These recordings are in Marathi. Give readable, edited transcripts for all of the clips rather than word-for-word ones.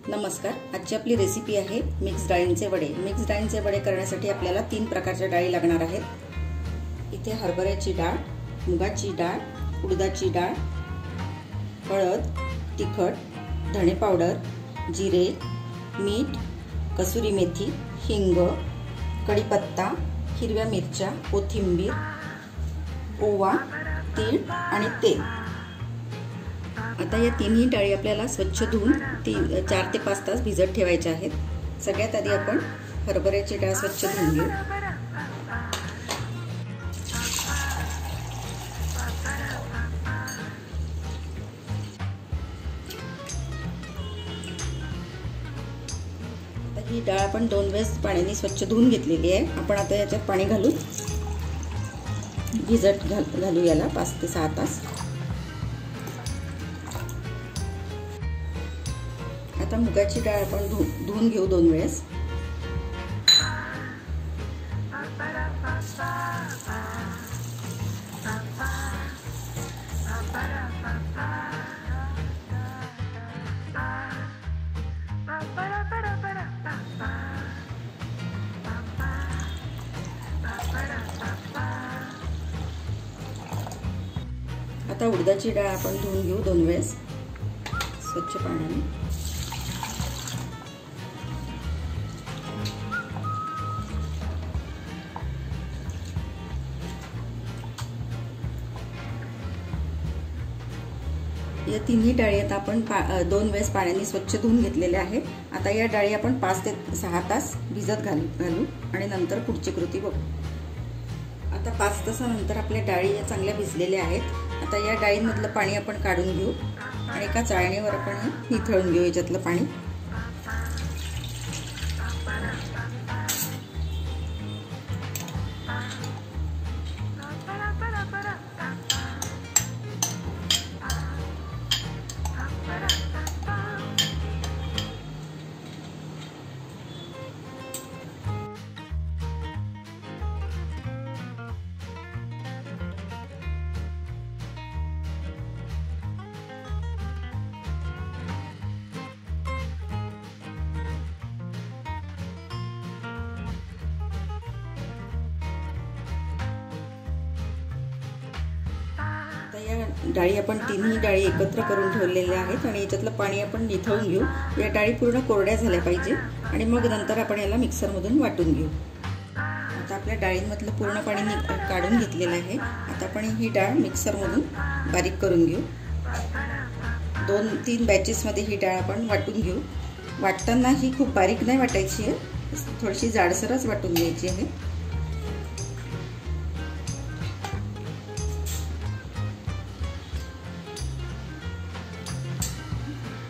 नमस्कार। आजची आपली रेसिपी आहे मिक्स डाळींचे वडे। मिक्स डाळींचे वडे करण्यासाठी आपल्याला 3 प्रकारच्या डाळी लागणार आहेत। इथे हरभऱ्याची डाळ, मुगाची डाळ, उडदाची डाळ, हळद, तिखट, धणे पावडर, जिरे, मीठ, कसुरी मेथी, हिंग, कढीपत्ता, हिरव्या मिरच्या, कोथिंबीर, ओवा, तीळ आणि तेल। आता या तिन्ही डाळी आपल्याला स्वच्छ धुवून 4 ते 5 तास भिजत ठेवायच्या आहेत। सगळ्यात आधी आपण हरभऱ्याची डाळ स्वच्छ धुवून घेऊ। आता ही डाळ आपण 2 वेळेस पाण्याने स्वच्छ धुवून घेतलेली आहे। आपण आता याच्यात पाणी घालून भिजत घालू याला 5 ते 6 तास। आता मुगाची डाळ आपण धुवून घेऊ 2 वेळेस। आता उडदाची डाळ आपण धुवून घेऊ 2 वेळेस स्वच्छ पाण्याने। या तिन्ही डाळी आता आपण 2 वेळेस पाण्याने स्वच्छ धुवून घेतलेल्या आहेत। आता या डाळी आपण 5 ते 6 तास भिजत घालू आणि नंतर पुढची कृती बघू। आता 5 तासानंतर आपल्या डाळी या चांगल्या भिजलेल्या आहेत। आता या डाळींमधलं पाणी आपण काढून घेऊ आणि एका चाळणीवर आपण निथळून घेऊ याच्यातलं पाणी। या डाळी आपण तिन्ही डाळी एकत्र करून ठेवलेल्या आहेत आणि याच्यातलं पाणी आपण निथळून घेऊ। या डाळी पूर्ण कोरड्या झाल्या पाहिजे आणि मग नंतर आपण याला मिक्सरमधून वाटून घेऊ। आता आपल्या डाळींमधलं पूर्ण पाणी काढून घेतलेलं आहे। आता आपण ही डाळ मिक्सरमधून बारीक करून घेऊ। 2-3 बॅचेसमध्ये ही डाळ आपण वाटून घेऊ। वाटताना ही खूप बारीक नाही वाटायची आहे, थोडीशी जाडसरच वाटून घ्यायची आहे।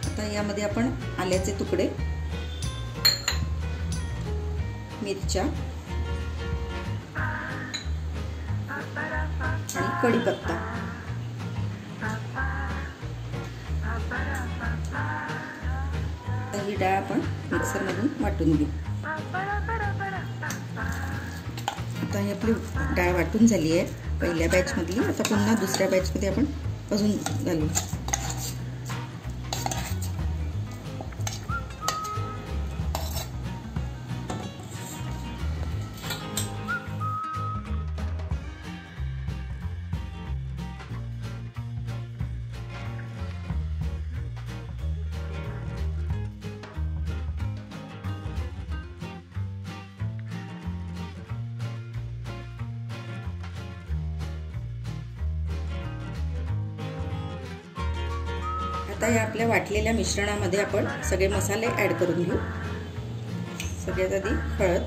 आता यामध्ये आपण आल्याचे तुकडे, मिरच्या आणि कढीपत्ता, ही डाळ आपण मिक्सरमधून वाटून घेऊ। आता ही आपली डाळ वाटून झाली आहे पहिल्या बॅचमधली। आता पुन्हा दुसऱ्या बॅचमध्ये आपण अजून घालू। आता या आपल्या वाटलेल्या मिश्रणामध्ये आपण सगळे मसाले ऍड करून घेऊ। सगळ्यात आधी हळद,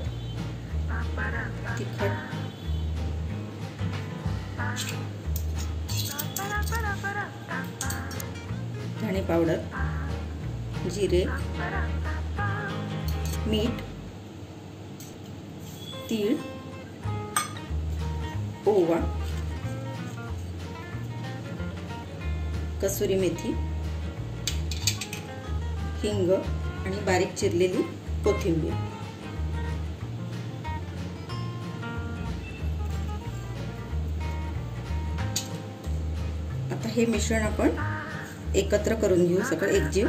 तिखट, धणे पावडर, जिरे, मीठ, तीळ, ओवा, कसुरी मेथी, हिंग आणि बारीक चिरलेली कोथिंबीर। आता हे मिश्रण आपण एकत्र करून घेऊ, सगळं एकजीव।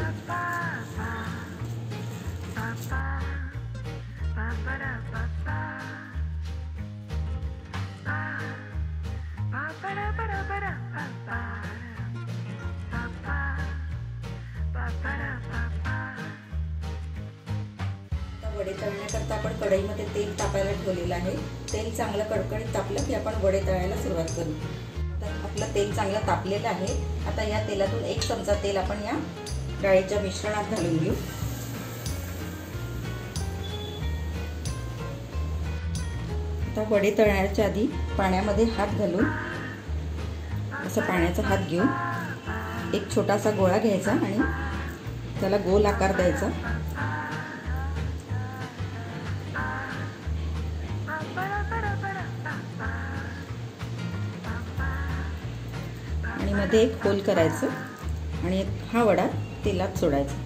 वडे तळण्याकरता आपण कढईमध्ये तेल तापायला ठेवलेलं आहे। तेल चांगलं कडकडीत तापलं की आपण वडे तळायला सुरुवात करू। तर आपलं तेल चांगलं तापलेलं आहे। आता या तेलातून 1 चमचा तेल आपण या डाळीच्या मिश्रणात घालून घेऊ। आता वडे तळण्याच्या आधी पाण्यामध्ये हात घालून असं पाण्याचा हात घेऊन एक छोटासा गोळा घ्यायचा आणि त्याला गोल आकार द्यायचा। आणि मध्ये एक होल करायचं आणि हा वडा तेलात सोडायचा।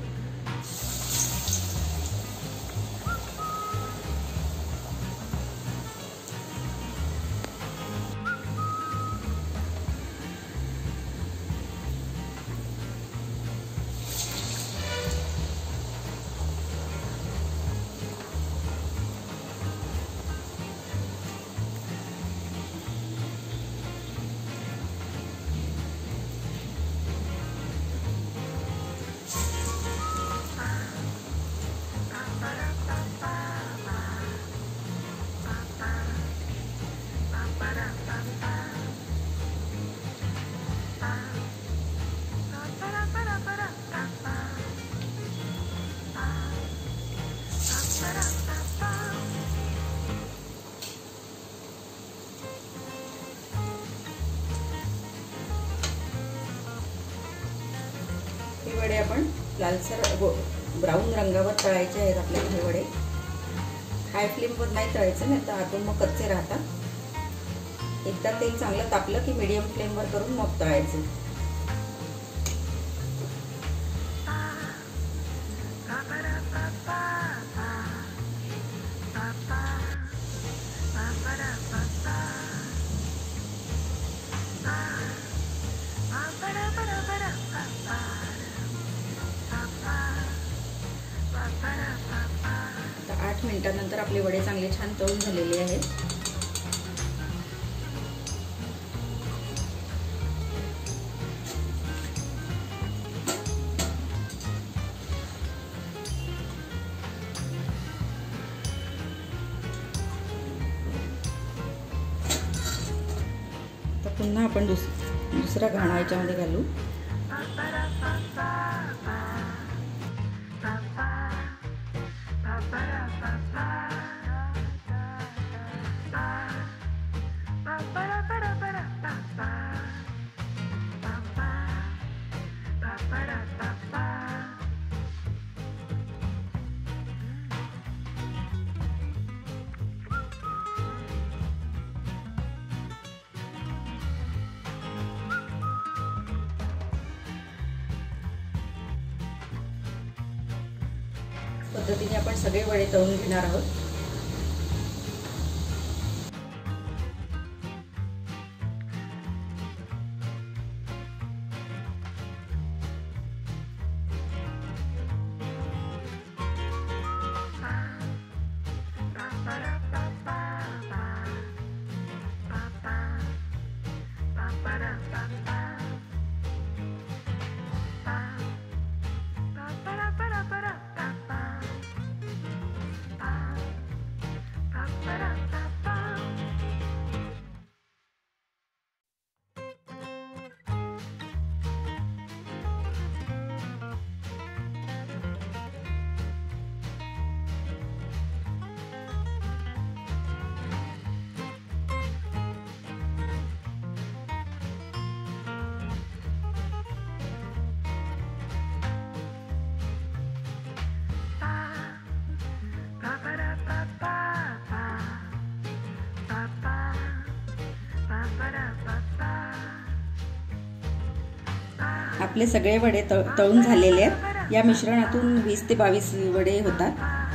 हे वडे आपण लालसर ब्राऊन रंगावर तळायचे आहेत। आपल्याला हे वडे हाय फ्लेमवर नाही तळायचे, नाही तर आतून मग कच्चे राहतात। एकदा तेल चांगलं तापलं की मीडियम फ्लेमवर करून मग तळायचे। आता 8 मिनिटांनंतर आपले वडे चांगले छान तळून झालेले आहेत। आता पुन्हा आपण दुसरा घाणा याच्यामध्ये घालू। पद्धतीने आपण सगळे वडे तळून घेणार आहोत। आपले सगळे वडे तळून झालेले आहेत। या मिश्रणातून 20 ते 22 वडे होतात।